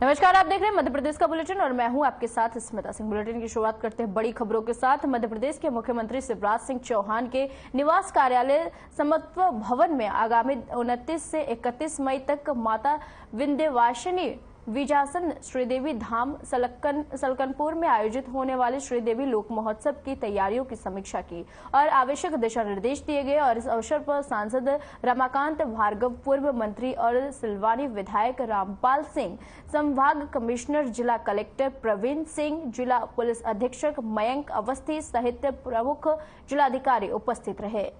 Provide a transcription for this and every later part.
नमस्कार, आप देख रहे हैं मध्य प्रदेश का बुलेटिन और मैं हूं आपके साथ स्मिता सिंह। बुलेटिन की शुरुआत करते हैं बड़ी खबरों के साथ। मध्य प्रदेश के मुख्यमंत्री शिवराज सिंह चौहान के निवास कार्यालय समत्व भवन में आगामी 29 से 31 मई तक माता विंध्यवासिनी विजासन श्रीदेवी धाम सलकनपुर में आयोजित होने वाले श्रीदेवी लोक महोत्सव की तैयारियों की समीक्षा की और आवश्यक दिशा निर्देश दिए गए। और इस अवसर पर सांसद रमाकांत भार्गव, पूर्व मंत्री और सिलवानी विधायक रामपाल सिंह, संभाग कमिश्नर जिला कलेक्टर प्रवीण सिंह, जिला पुलिस अधीक्षक मयंक अवस्थी सहित प्रमुख जिलाधिकारी उपस्थित रहे।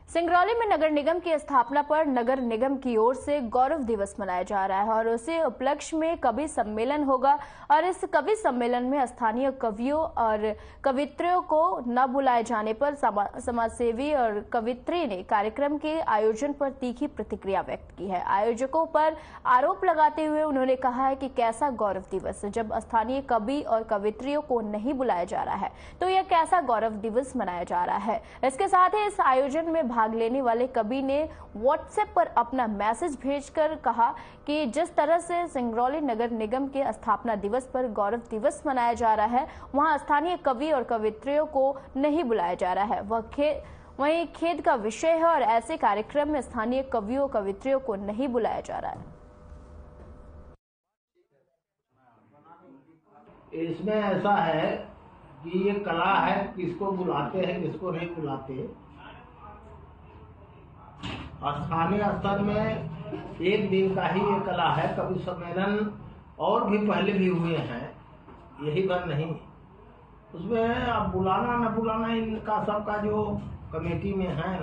सिंगरौली में नगर निगम की स्थापना पर नगर निगम की ओर से गौरव दिवस मनाया जा रहा है और उसी उपलक्ष्य में कवि सम्मेलन होगा। और इस कवि सम्मेलन में स्थानीय कवियों और कवित्रियों को न बुलाए जाने पर समाजसेवी और कवित्री ने कार्यक्रम के आयोजन पर तीखी प्रतिक्रिया व्यक्त की है। आयोजकों पर आरोप लगाते हुए उन्होंने कहा है कि कैसा गौरव दिवस, जब स्थानीय कवि और कवित्रियों को नहीं बुलाया जा रहा है तो यह कैसा गौरव दिवस मनाया जा रहा है। इसके साथ ही इस आयोजन में भाग लेने वाले कवि ने व्हाट्सएप पर अपना मैसेज भेजकर कहा कि जिस तरह से सिंगरौली नगर निगम के स्थापना दिवस पर गौरव दिवस मनाया जा रहा है, वहां स्थानीय कवि और कवित्रियों को नहीं बुलाया जा रहा है, वहीं खेद का विषय है और ऐसे कार्यक्रम में स्थानीय कवियों और कवित्रियों को नहीं बुलाया जा रहा है। इसमें ऐसा है कि ये कला है, किसको बुलाते हैं किसको नहीं बुलाते। स्थानीय स्तर में एक दिन का ही ये कला है। कवि सम्मेलन और भी पहले भी हुए हैं, यही बार नहीं। उसमें अब बुलाना न बुलाना इनका सबका जो कमेटी में है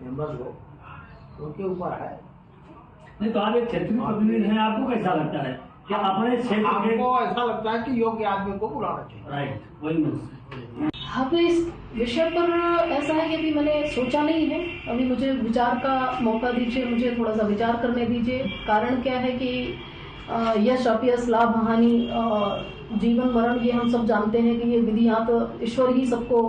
मेंबर लोग, उनके ऊपर है। नहीं तो आप एक क्षेत्रीय प्रतिनिधि हैं, आपको कैसा लगता है कि अपने क्षेत्र आपको ऐसा लगता है कि योग्य आदमी को बुलाना चाहिए? राइट, वही अब इस विषय पर ऐसा है कि अभी मैंने सोचा नहीं है। अभी मुझे विचार का मौका दीजिए, मुझे थोड़ा सा विचार करने दीजिए। कारण क्या है कि यश अपयश, लाभ हानि, जीवन मरण, ये हम सब जानते हैं कि ये विधि यहाँ तो ईश्वर ही सबको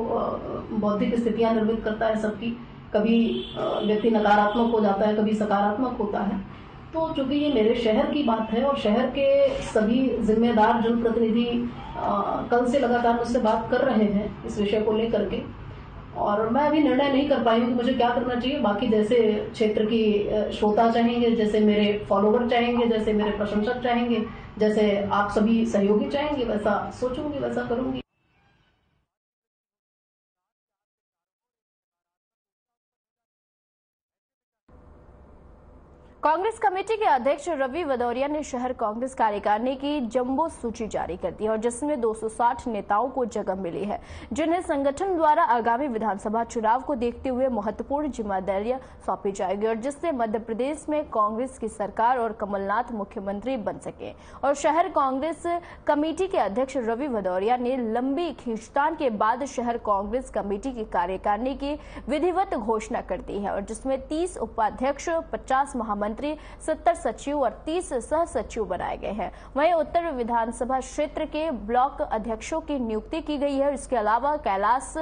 बौद्धिक स्थितियां निर्मित करता है सबकी। कभी व्यक्ति नकारात्मक हो जाता है, कभी सकारात्मक होता है। तो चूंकि ये मेरे शहर की बात है और शहर के सभी जिम्मेदार जनप्रतिनिधि कल से लगातार मुझसे बात कर रहे हैं इस विषय को लेकर के, और मैं अभी निर्णय नहीं कर पाई हूँ कि मुझे क्या करना चाहिए। बाकी जैसे क्षेत्र की श्रोता चाहेंगे, जैसे मेरे फॉलोवर चाहेंगे, जैसे मेरे प्रशंसक चाहेंगे, जैसे आप सभी सहयोगी चाहेंगे, वैसा सोचूंगी, वैसा करूंगी। कांग्रेस कमेटी के अध्यक्ष रवि भदौरिया ने शहर कांग्रेस कार्यकारिणी की जंबो सूची जारी कर दी और जिसमें 260 नेताओं को जगह मिली है, जिन्हें संगठन द्वारा आगामी विधानसभा चुनाव को देखते हुए महत्वपूर्ण जिम्मेदारियां सौंपी जाएगी और जिससे मध्य प्रदेश में कांग्रेस की सरकार और कमलनाथ मुख्यमंत्री बन सके। और शहर कांग्रेस कमेटी के अध्यक्ष रवि भदौरिया ने लंबी खींचतान के बाद शहर कांग्रेस कमेटी की कार्यकारिणी की विधिवत घोषणा कर दी है और जिसमें 30 उपाध्यक्ष, 50 महामंत्री, 70 सचिव और 30 सह सचिव बनाए गए हैं। वहीं उत्तर विधानसभा क्षेत्र के ब्लॉक अध्यक्षों की नियुक्ति की गई है। इसके अलावा कैलाश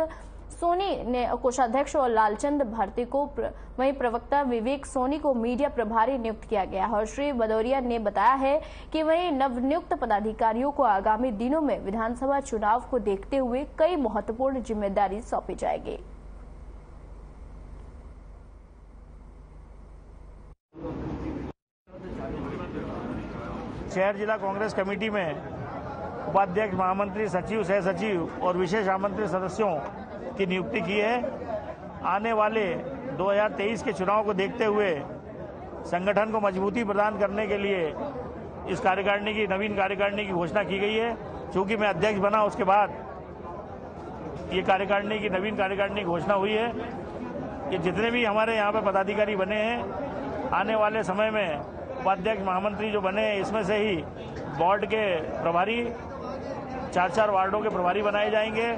सोनी ने कोषाध्यक्ष और लालचंद भारती को, वहीं प्रवक्ता विवेक सोनी को मीडिया प्रभारी नियुक्त किया गया है। और श्री भदौरिया ने बताया है कि वहीं नवनियुक्त पदाधिकारियों को आगामी दिनों में विधानसभा चुनाव को देखते हुए कई महत्वपूर्ण जिम्मेदारी सौंपी जाएगी। शहर जिला कांग्रेस कमेटी में उपाध्यक्ष, महामंत्री, सचिव, सह सचिव और विशेष आमंत्रित सदस्यों की नियुक्ति की है। आने वाले 2023 के चुनाव को देखते हुए संगठन को मजबूती प्रदान करने के लिए इस कार्यकारिणी की, नवीन कार्यकारिणी की घोषणा की गई है। चूंकि मैं अध्यक्ष बना उसके बाद ये कार्यकारिणी की, नवीन कार्यकारिणी की घोषणा हुई है कि जितने भी हमारे यहाँ पे पदाधिकारी बने हैं, आने वाले समय में उपाध्यक्ष, महामंत्री जो बने हैं, इसमें से ही वार्ड के प्रभारी, 4-4 वार्डों के प्रभारी बनाए जाएंगे।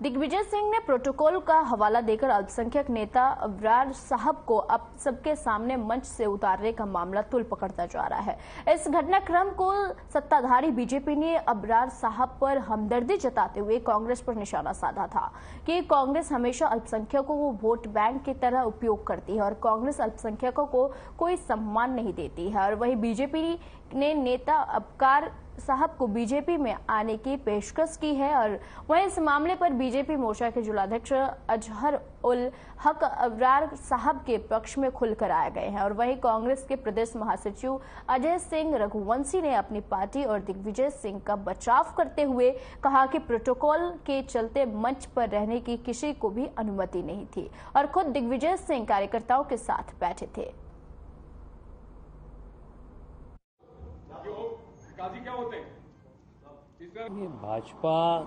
दिग्विजय सिंह ने प्रोटोकॉल का हवाला देकर अल्पसंख्यक नेता अबरार साहब को अब सबके सामने मंच से उतारने का मामला तुल पकड़ता जा रहा है। इस घटनाक्रम को सत्ताधारी बीजेपी ने अबरार साहब पर हमदर्दी जताते हुए कांग्रेस पर निशाना साधा था कि कांग्रेस हमेशा अल्पसंख्यकों को वोट बैंक की तरह उपयोग करती है और कांग्रेस अल्पसंख्यकों को कोई सम्मान नहीं देती है। और वहीं बीजेपी ने नेता अबरार साहब को बीजेपी में आने की पेशकश की है। और वहीं इस मामले पर बीजेपी मोर्चा के जिलाध्यक्ष अजहर उल हक अबरार साहब के पक्ष में खुलकर आए गए हैं। और वहीं कांग्रेस के प्रदेश महासचिव अजय सिंह रघुवंशी ने अपनी पार्टी और दिग्विजय सिंह का बचाव करते हुए कहा कि प्रोटोकॉल के चलते मंच पर रहने की किसी को भी अनुमति नहीं थी और खुद दिग्विजय सिंह कार्यकर्ताओं के साथ बैठे थे। क्या होते हैं? ये भाजपा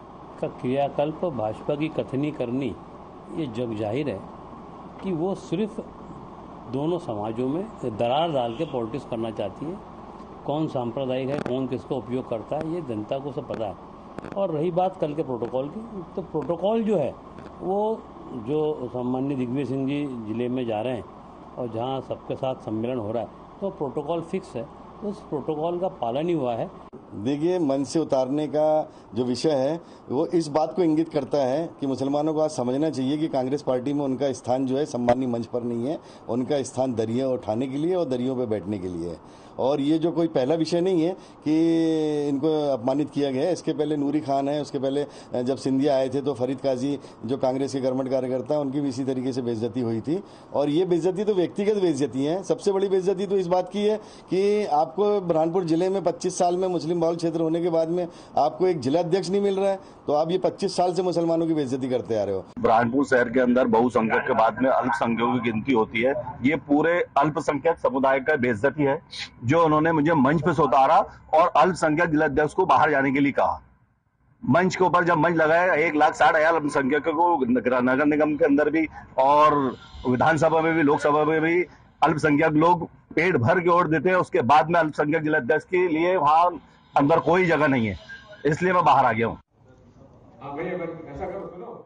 का क्रियाकल्प, भाजपा की कथनी करनी, ये जग जाहिर है कि वो सिर्फ दोनों समाजों में दरार डाल के पॉलिटिक्स करना चाहती है। कौन सांप्रदायिक है, कौन किसका उपयोग करता है, ये जनता को सब पता है। और रही बात कल के प्रोटोकॉल की, तो प्रोटोकॉल जो है वो जो सम्माननीय दिग्विजय सिंह जी जिले में जा रहे हैं और जहाँ सबके साथ सम्मेलन हो रहा है, तो प्रोटोकॉल फिक्स है, उस प्रोटोकॉल का पालन ही हुआ है। देखिए, मंच से उतारने का जो विषय है वो इस बात को इंगित करता है कि मुसलमानों को आज समझना चाहिए कि कांग्रेस पार्टी में उनका स्थान जो है सम्मानी मंच पर नहीं है, उनका स्थान दरिया उठाने के लिए और दरियों पर बैठने के लिए है। और ये जो कोई पहला विषय नहीं है कि इनको अपमानित किया गया है। इसके पहले नूरी खान है, उसके पहले जब सिंधिया आए थे तो फरीद काजी जो कांग्रेस के कर्मठ कार्यकर्ता हैं उनकी भी इसी तरीके से बेइज्जती हुई थी। और ये बेइज्जती तो व्यक्तिगत बेइज्जती है। सबसे बड़ी बेइज्जती तो इस बात की है कि आपको बुरहानपुर जिले में 25 साल में मुस्लिम बहुल क्षेत्र होने के बाद में आपको एक जिला अध्यक्ष नहीं मिल रहा है, तो आप ये 25 साल से मुसलमानों की बेइज्जती करते आ रहे हो। बुरहानपुर शहर के अंदर बहुसंख्यक के बाद में अल्पसंख्यकों की गिनती होती है। ये पूरे अल्पसंख्यक समुदाय का बेइज्जती है जो उन्होंने मुझे मंच पे से उतारा और अल्पसंख्यक जिलाध्यक्ष को बाहर जाने के लिए कहा। मंच के ऊपर जब मंच लगाया 1,60,000 अल्पसंख्यकों को नगर निगम के अंदर भी और विधानसभा में भी, लोकसभा में भी अल्पसंख्यक लोग पेट भर के वोट देते हैं। उसके बाद में अल्पसंख्यक जिलाध्यक्ष के लिए वहां अंदर कोई जगह नहीं है, इसलिए मैं बाहर आ गया हूँ। ऐसा करो सुनो।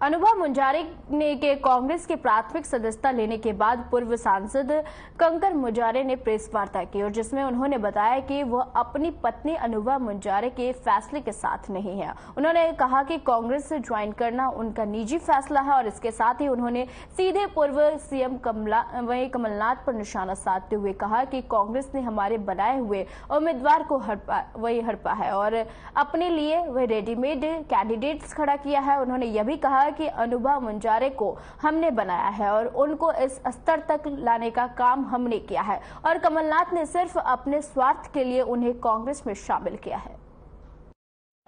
अनुभव मुंजारे ने के कांग्रेस की प्राथमिक सदस्यता लेने के बाद पूर्व सांसद कंकर मुंजारे ने प्रेस वार्ता की और जिसमें उन्होंने बताया कि वह अपनी पत्नी अनुभव मुंजारे के फैसले के साथ नहीं है। उन्होंने कहा कि कांग्रेस से ज्वाइन करना उनका निजी फैसला है और इसके साथ ही उन्होंने सीधे पूर्व सीएम कमलनाथ पर निशाना साधते हुए कहा कि कांग्रेस ने हमारे बनाए हुए उम्मीदवार को हड़पा है और अपने लिए वह रेडीमेड कैंडिडेट्स खड़ा किया है। उन्होंने यह भी कहा कि अनुभव मुंजारे को हमने बनाया है और उनको इस स्तर तक लाने का काम हमने किया है और कमलनाथ ने सिर्फ अपने स्वार्थ के लिए उन्हें कांग्रेस में शामिल किया है।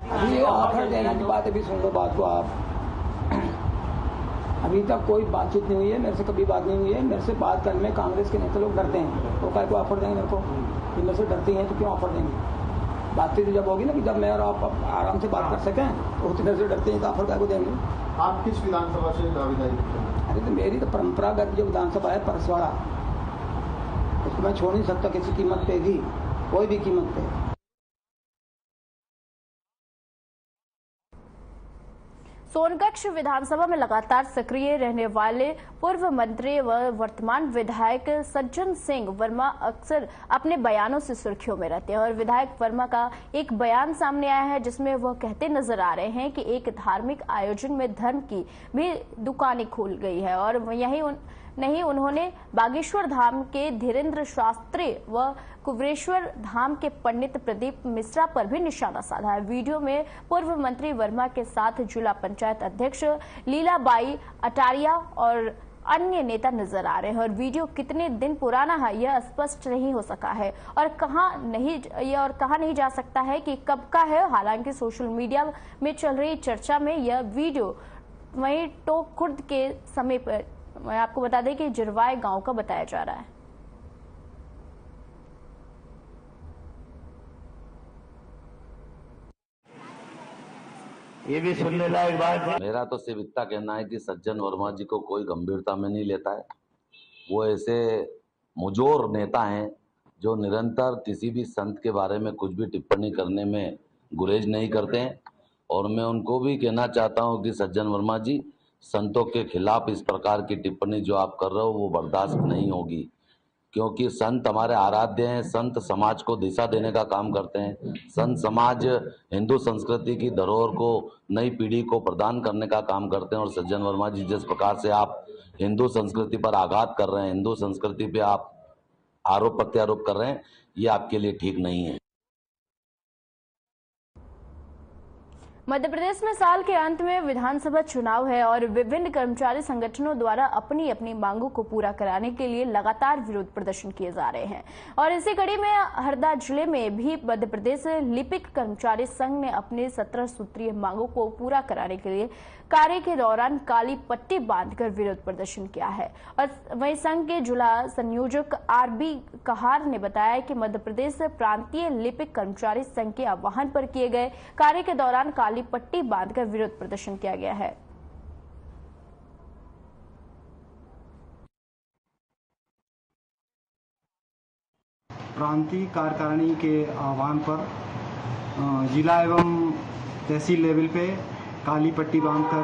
अभी ऑफर देने की बात, अभी सुन लो बात को आप। अभी तक कोई बातचीत नहीं हुई है, मेरे से कभी बात नहीं हुई है। मेरे से बात करने में कांग्रेस के नेता लोग डरते हैं, तो क्या को ऑफर देंगे मेरे को? ये मेरे से डरती हैं तो क्यों ऑफर देंगे? बातचीत जब होगी ना कि जब मैं और आप आराम से बात कर सकें, तो उतने से डरते हैं तो ऑफर क्या को देंगे? आप किस विधानसभा से दावेदारी करते हैं? अरे तो मेरी तो परंपरागत जो विधानसभा है परसवाड़ा, उसको मैं छोड़ नहीं सकता किसी कीमत पे भी, कोई भी कीमत पे। सोनकच्छ विधानसभा में लगातार सक्रिय रहने वाले पूर्व मंत्री व वर्तमान विधायक सज्जन सिंह वर्मा अक्सर अपने बयानों से सुर्खियों में रहते हैं और विधायक वर्मा का एक बयान सामने आया है जिसमें वह कहते नजर आ रहे हैं कि एक धार्मिक आयोजन में धर्म की भी दुकानें खुल गई है और यही नहीं, उन्होंने बागेश्वर धाम के धीरेन्द्र शास्त्री व कुबरेश्वर धाम के पंडित प्रदीप मिश्रा पर भी निशाना साधा है। वीडियो में पूर्व मंत्री वर्मा के साथ जिला पंचायत अध्यक्ष लीलाबाई अटारिया और अन्य नेता नजर आ रहे हैं और वीडियो कितने दिन पुराना है यह स्पष्ट नहीं हो सका है और कहा नहीं जा सकता है कि कब का है। हालांकि सोशल मीडिया में चल रही चर्चा में यह वीडियो वहीं टोक खुर्द के समय पर, मैं आपको बता दें कि जिरवाय गांव का बताया जा रहा है। ये भी सुनने लायक बात है। मेरा तो सिर्फ इतना कहना है कि सज्जन वर्मा जी को कोई गंभीरता में नहीं लेता है। वो ऐसे मुजोर नेता हैं जो निरंतर किसी भी संत के बारे में कुछ भी टिप्पणी करने में गुरेज नहीं करते हैं। और मैं उनको भी कहना चाहता हूं कि सज्जन वर्मा जी, संतों के खिलाफ इस प्रकार की टिप्पणी जो आप कर रहे हो वो बर्दाश्त नहीं होगी, क्योंकि संत हमारे आराध्य हैं। संत समाज को दिशा देने का काम करते हैं। संत समाज हिंदू संस्कृति की धरोहर को नई पीढ़ी को प्रदान करने का काम करते हैं। और सज्जन वर्मा जी, जिस प्रकार से आप हिंदू संस्कृति पर आघात कर रहे हैं, हिंदू संस्कृति पे आप आरोप प्रत्यारोप कर रहे हैं, ये आपके लिए ठीक नहीं है। मध्य प्रदेश में साल के अंत में विधानसभा चुनाव है और विभिन्न कर्मचारी संगठनों द्वारा अपनी अपनी मांगों को पूरा कराने के लिए लगातार विरोध प्रदर्शन किए जा रहे हैं। और इसी कड़ी में हरदा जिले में भी मध्य प्रदेश लिपिक कर्मचारी संघ ने अपनी 17 सूत्रीय मांगों को पूरा कराने के लिए कार्य के दौरान काली पट्टी बांधकर विरोध प्रदर्शन किया है। और वहीं संघ के जिला संयोजक आरबी कहार ने बताया कि मध्य प्रदेश प्रांतीय लिपिक कर्मचारी संघ के आह्वान पर किए गए कार्य के दौरान काली पट्टी बांधकर विरोध प्रदर्शन किया गया है। प्रांतीय कार्यकारिणी के आह्वान पर जिला एवं तहसील लेवल पे काली पट्टी बांधकर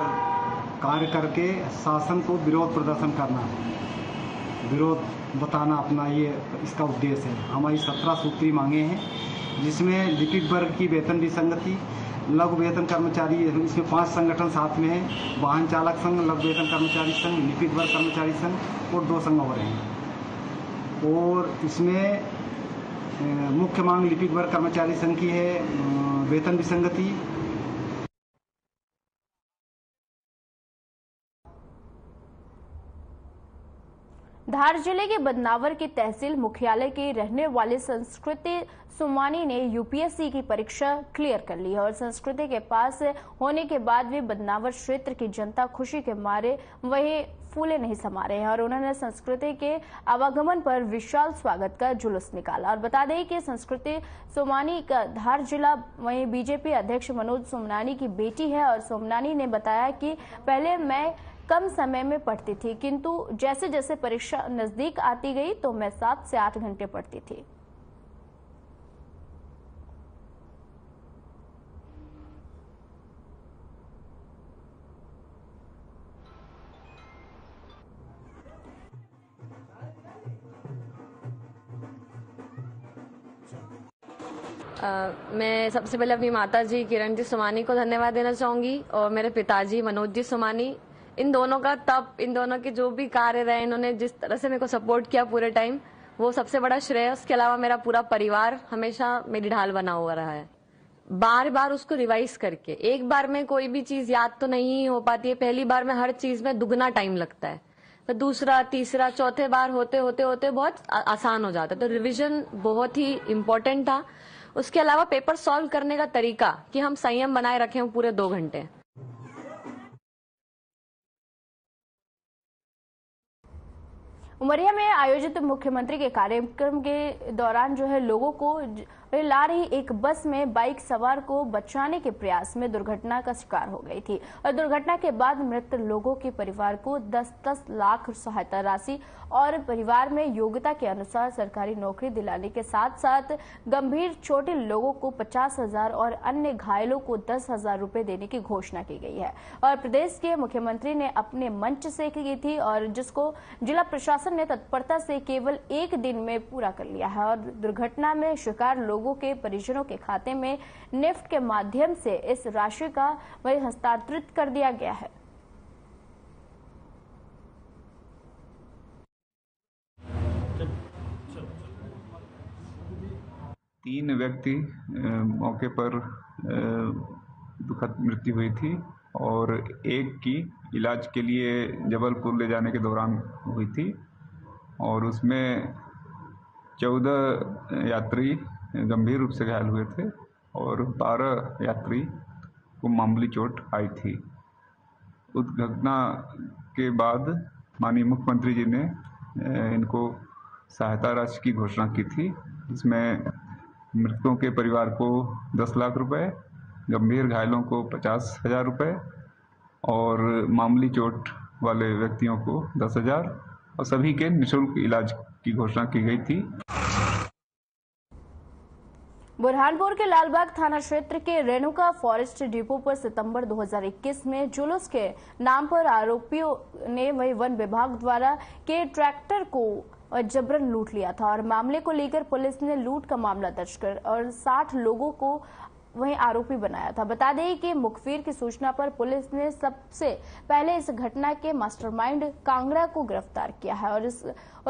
कार्य करके शासन को विरोध प्रदर्शन करना, विरोध बताना अपना, ये इसका उद्देश्य है। हमारी 17 सूत्री मांगे हैं, जिसमें लिपिक वर्ग की वेतन विसंगति, लघु वेतन कर्मचारी, इसमें 5 संगठन साथ में हैं, वाहन चालक संघ, लघु वेतन कर्मचारी संघ, लिपिक वर्ग कर्मचारी संघ और 2 संघ और हैं। और इसमें मुख्य मांग लिपिक वर्ग कर्मचारी संघ की है वेतन विसंगति। धार जिले के बदनावर के तहसील मुख्यालय के रहने वाले संस्कृति सुमानी ने यूपीएससी की परीक्षा क्लियर कर ली है और संस्कृति के पास होने के बाद भी बदनावर क्षेत्र की जनता खुशी के मारे वही फूले नहीं समा रहे हैं और उन्होंने संस्कृति के आवागमन पर विशाल स्वागत का जुलूस निकाला। और बता दें कि संस्कृति सोमानी का धार जिला वहीं बीजेपी अध्यक्ष मनोज सोमनानी की बेटी है और सोमनानी ने बताया कि पहले मैं कम समय में पढ़ती थी, किंतु जैसे जैसे परीक्षा नजदीक आती गई तो मैं 7 से 8 घंटे पढ़ती थी। मैं सबसे पहले अपनी माता जी किरण जी सोमानी को धन्यवाद देना चाहूंगी और मेरे पिताजी मनोज जी सोमानी, इन दोनों का तब, इन दोनों के जो भी कार्य रहे, इन्होंने जिस तरह से मेरे को सपोर्ट किया पूरे टाइम, वो सबसे बड़ा श्रेय। उसके अलावा मेरा पूरा परिवार हमेशा मेरी ढाल बना हुआ रहा है। बार बार उसको रिवाइज करके, एक बार में कोई भी चीज याद तो नहीं हो पाती है, पहली बार में हर चीज में दुगना टाइम लगता है, तो दूसरा तीसरा चौथे बार होते होते होते बहुत आसान हो जाता है। तो रिविजन बहुत ही इम्पोर्टेंट था। उसके अलावा पेपर सॉल्व करने का तरीका कि हम संयम बनाए रखें पूरे 2 घंटे। उमरिया में आयोजित मुख्यमंत्री के कार्यक्रम के दौरान जो है लोगों को ला रही एक बस में बाइक सवार को बचाने के प्रयास में दुर्घटना का शिकार हो गई थी और दुर्घटना के बाद मृत लोगों के परिवार को 10-10 लाख सहायता राशि और परिवार में योग्यता के अनुसार सरकारी नौकरी दिलाने के साथ साथ गंभीर चोटिल लोगों को 50,000 और अन्य घायलों को 10,000 रुपए देने की घोषणा की गई है और प्रदेश के मुख्यमंत्री ने अपने मंच से की थी और जिसको जिला प्रशासन ने तत्परता से केवल 1 दिन में पूरा कर लिया है और दुर्घटना में शिकार लोगों के परिजनों के खाते में नेफ्ट के माध्यम से इस राशि का वही हस्तांतरित कर दिया गया है। तीन व्यक्ति मौके पर दुखद मृत्यु हुई थी और एक की इलाज के लिए जबलपुर ले जाने के दौरान हुई थी और उसमें 14 यात्री गंभीर रूप से घायल हुए थे और 12 यात्री को मामूली चोट आई थी। उस घटना के बाद माननीय मुख्यमंत्री जी ने इनको सहायता राशि की घोषणा की थी, जिसमें मृतकों के परिवार को 10 लाख रुपए, गंभीर घायलों को 50,000 रुपए और मामूली चोट वाले व्यक्तियों को 10,000 और सभी के निःशुल्क इलाज की घोषणा की गई थी। बुरहानपुर के लालबाग थाना क्षेत्र के रेणुका फॉरेस्ट डिपो पर सितंबर 2021 में जुलूस के नाम पर आरोपियों ने वही वन विभाग द्वारा के ट्रैक्टर को जबरन लूट लिया था और मामले को लेकर पुलिस ने लूट का मामला दर्ज कर और 60 लोगों को वहीं आरोपी बनाया था। बता दें कि मुखबिर की सूचना पर पुलिस ने सबसे पहले इस घटना के मास्टरमाइंड कांगड़ा को गिरफ्तार किया है और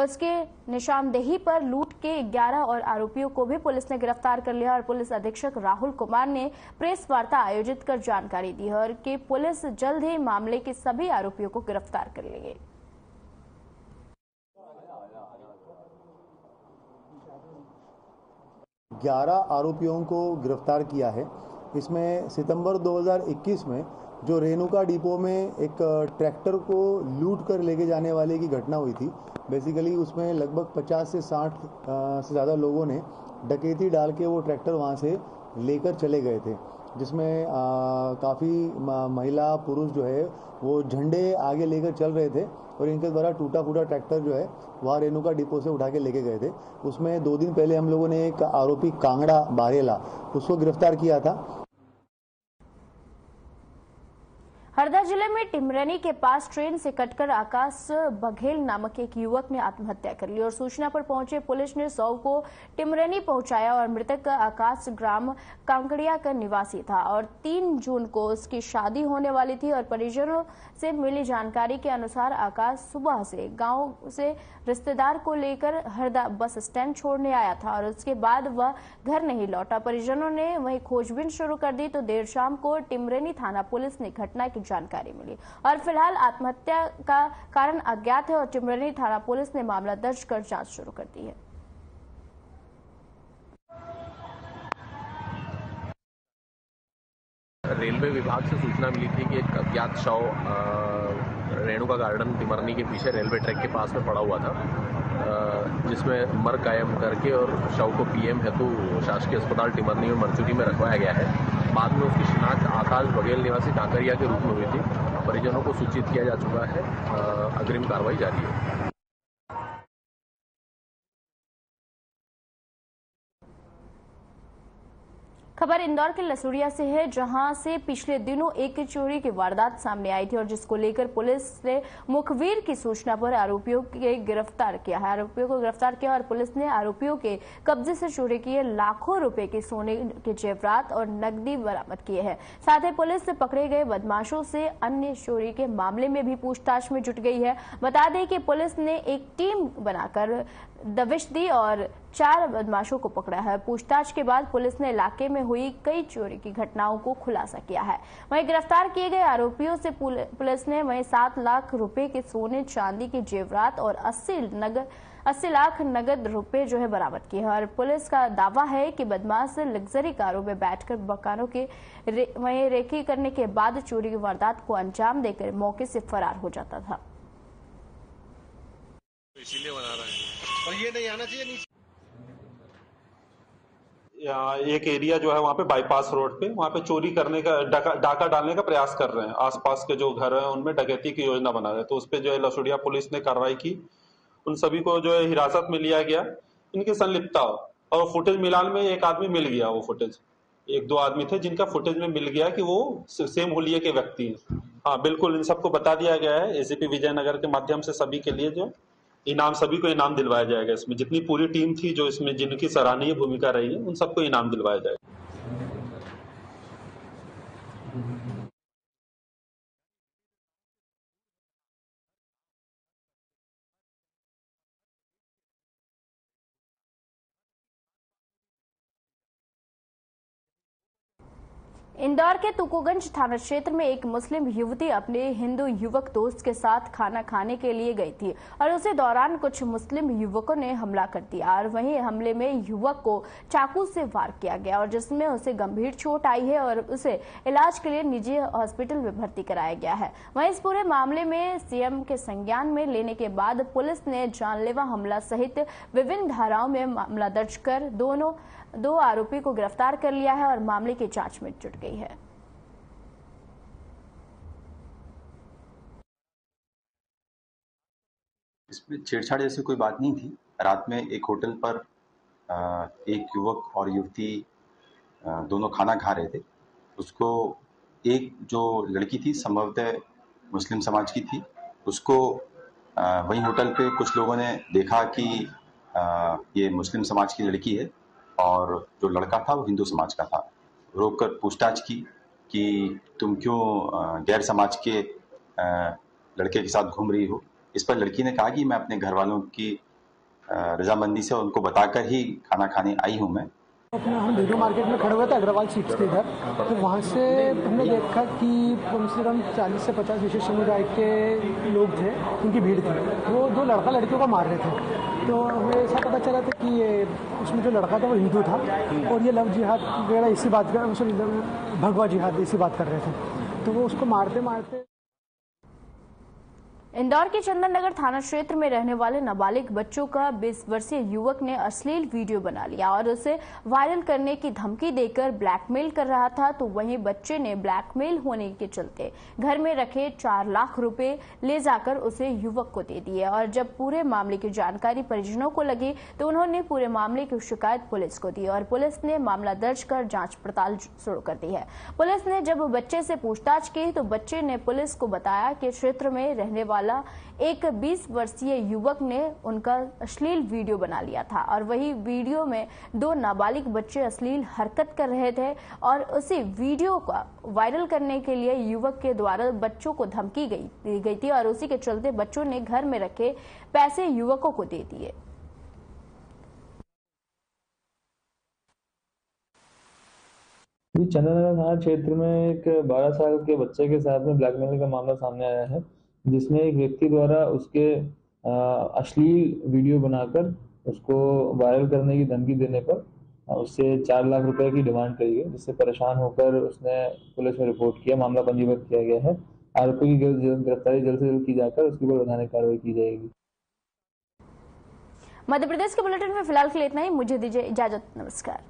उसके निशानदेही पर लूट के 11 और आरोपियों को भी पुलिस ने गिरफ्तार कर लिया और पुलिस अधीक्षक राहुल कुमार ने प्रेस वार्ता आयोजित कर जानकारी दी है और कि पुलिस जल्द ही मामले के सभी आरोपियों को गिरफ्तार कर लेगी। ग्यारह आरोपियों को गिरफ्तार किया है। इसमें सितंबर 2021 में जो रेणुका डिपो में एक ट्रैक्टर को लूट कर लेके जाने वाले की घटना हुई थी। बेसिकली उसमें लगभग 50 से 60 से ज़्यादा लोगों ने डकैती डाल के वो ट्रैक्टर वहाँ से लेकर चले गए थे, जिसमें काफ़ी महिला पुरुष जो है वो झंडे आगे लेकर चल रहे थे और इनके द्वारा टूटा फूटा ट्रैक्टर जो है वहाँ रेणुका डिपो से उठा के लेके गए थे। उसमें 2 दिन पहले हम लोगों ने एक आरोपी कांगड़ा बारेला उसको गिरफ्तार किया था। हरदा जिले में टिमरनी के पास ट्रेन से कटकर आकाश बघेल नामक एक युवक ने आत्महत्या कर ली और सूचना पर पहुंचे पुलिस ने शव को टिमरनी पहुंचाया और मृतक आकाश ग्राम कांकड़िया का निवासी था और 3 जून को उसकी शादी होने वाली थी और परिजनों से मिली जानकारी के अनुसार आकाश सुबह से गांव से रिश्तेदार को लेकर हरदा बस स्टैंड छोड़ने आया था और उसके बाद वह घर नहीं लौटा। परिजनों ने वहीं खोजबीन शुरू कर दी तो देर शाम को टिमरनी थाना पुलिस ने घटना की जानकारी मिली और फिलहाल आत्महत्या का कारण अज्ञात है और टिमरनी थाना पुलिस ने मामला दर्ज कर जांच शुरू कर दी है। रेलवे विभाग से सूचना मिली थी कि एक अज्ञात शव रेणुका गार्डन टिमरनी के पीछे रेलवे ट्रैक के पास में पड़ा हुआ था, जिसमें मर्ग कायम करके और शव को पीएम हेतु शासकीय अस्पताल टिमरनी में मर्चुरी में रखवाया गया है। बाद में उसकी शिनाख्त आकाश बघेल निवासी कांकरिया के रूप में हुई थी। परिजनों को सूचित किया जा चुका है, अग्रिम कार्रवाई जारी है। खबर इंदौर के लसूड़िया से है, जहां से पिछले दिनों एक चोरी की वारदात सामने आई थी और जिसको लेकर पुलिस ने मुखबिर की सूचना पर आरोपियों को गिरफ्तार किया और पुलिस ने आरोपियों के कब्जे से चोरी किए लाखों रुपए के सोने के जेवरात और नकदी बरामद किए हैं। साथ ही पुलिस से पकड़े गए बदमाशों से अन्य चोरी के मामले में भी पूछताछ में जुट गई है। बता दें कि पुलिस ने एक टीम बनाकर दबिश दी और 4 बदमाशों को पकड़ा है। पूछताछ के बाद पुलिस ने इलाके में हुई कई चोरी की घटनाओं को खुलासा किया है। वहीं गिरफ्तार किए गए आरोपियों से पुलिस ने वहीं 7 लाख रुपए के सोने चांदी के जेवरात और 80 लाख नगद रुपए जो है बरामद किए हैं और पुलिस का दावा है कि बदमाश लग्जरी कारों में बैठकर मकानों के वहीं रेकी करने के बाद चोरी की वारदात को अंजाम देकर मौके से फरार हो जाता था। इसीलिए बना रहे हैं और ये नहीं आना चाहिए। एक एरिया जो है वहाँ पे बाईपास रोड पे वहाँ पे चोरी करने का डाका डालने का प्रयास कर रहे हैं। आसपास के जो घर हैं उनमें डकैती की योजना बना रहे हैं, तो उस पे जो है लसूड़िया पुलिस ने कार्रवाई की। उन सभी को जो है हिरासत में लिया गया। इनकी संलिप्तता और फुटेज मिलान में एक आदमी मिल गया, वो फुटेज 1-2 आदमी थे जिनका फुटेज में मिल गया कि वो सेम होलिये के व्यक्ति हैं। हाँ बिल्कुल, इन सबको बता दिया गया है। एसीपी विजयनगर के माध्यम से सभी के लिए जो सभी को इनाम दिलवाया जाएगा। इसमें जितनी पूरी टीम थी जो इसमें जिनकी सराहनीय भूमिका रही है उन सबको इनाम दिलवाया जाएगा। इंदौर के तुकोगंज थाना क्षेत्र में एक मुस्लिम युवती अपने हिंदू युवक दोस्त के साथ खाना खाने के लिए गई थी और उसी दौरान कुछ मुस्लिम युवकों ने हमला कर दिया और वहीं हमले में युवक को चाकू से वार किया गया और जिसमें उसे गंभीर चोट आई है और उसे इलाज के लिए निजी हॉस्पिटल में भर्ती कराया गया है। वहीं इस पूरे मामले में सीएम के संज्ञान में लेने के बाद पुलिस ने जानलेवा हमला सहित विभिन्न धाराओं में मामला दर्ज कर 2 आरोपी को गिरफ्तार कर लिया है और मामले की जांच में जुट गई है। इसमें छेड़छाड़ जैसी कोई बात नहीं थी। रात में एक होटल पर एक युवक और युवती दोनों खाना खा रहे थे। उसको एक जो लड़की थी संभवतः मुस्लिम समाज की थी, उसको वही होटल पे कुछ लोगों ने देखा कि ये मुस्लिम समाज की लड़की है और जो लड़का था वो हिंदू समाज का था। रोककर पूछताछ की कि तुम क्यों गैर समाज के लड़के के साथ घूम रही हो। इस पर लड़की ने कहा कि मैं अपने घर वालों की रजामंदी से उनको बताकर ही खाना खाने आई हूँ। मैं अपने हम वीडियो मार्केट में खड़े हुए थे अग्रवाल सीट्स के इधर, तो वहाँ से हमने देखा कि कम से कम 40 से 50 विशेष समुदाय के लोग थे, उनकी भीड़ थी। वो दो लड़का लड़कियों को मार रहे थे। तो हमें ऐसा पता चला था कि ये उसमें जो लड़का था वो हिंदू था और ये लव जिहाद वगैरह इसी बात का, भगवा जिहाद इसी बात कर रहे थे। तो वो उसको मारते मारते इंदौर के चंदन नगर थाना क्षेत्र में रहने वाले नाबालिग बच्चों का 20 वर्षीय युवक ने अश्लील वीडियो बना लिया और उसे वायरल करने की धमकी देकर ब्लैकमेल कर रहा था। तो वहीं बच्चे ने ब्लैकमेल होने के चलते घर में रखे 4 लाख रुपए ले जाकर उसे युवक को दे दिए और जब पूरे मामले की जानकारी परिजनों को लगी तो उन्होंने पूरे मामले की शिकायत पुलिस को दी और पुलिस ने मामला दर्ज कर जाँच पड़ताल शुरू कर दी है। पुलिस ने जब बच्चे से पूछताछ की तो बच्चे ने पुलिस को बताया कि क्षेत्र में रहने वाला एक 20 वर्षीय युवक ने उनका अश्लील वीडियो बना लिया था और वही वीडियो में 2 नाबालिग बच्चे अश्लील हरकत कर रहे थे और उसी वीडियो का वायरल करने के लिए युवक के द्वारा बच्चों को धमकी दी गई थी और उसी के चलते बच्चों ने घर में रखे पैसे युवकों को दे दिए। चंदननगर थाना क्षेत्र में एक 12 साल के बच्चे के साथ में ब्लैकमेल का मामला सामने आया है, जिसमें एक व्यक्ति द्वारा उसके अश्लील वीडियो बनाकर उसको वायरल करने की धमकी देने पर उससे 4 लाख रुपए की डिमांड करी गई, जिससे परेशान होकर उसने पुलिस में रिपोर्ट किया। मामला पंजीबद्ध किया गया है। आरोपी की गिरफ्तारी जल्द से जल्द की जाकर उसके ऊपर वैधानिक कार्रवाई की जाएगी। मध्य प्रदेश के बुलेटिन में फिलहाल के लिए इतना ही। मुझे दीजिए इजाजत। नमस्कार।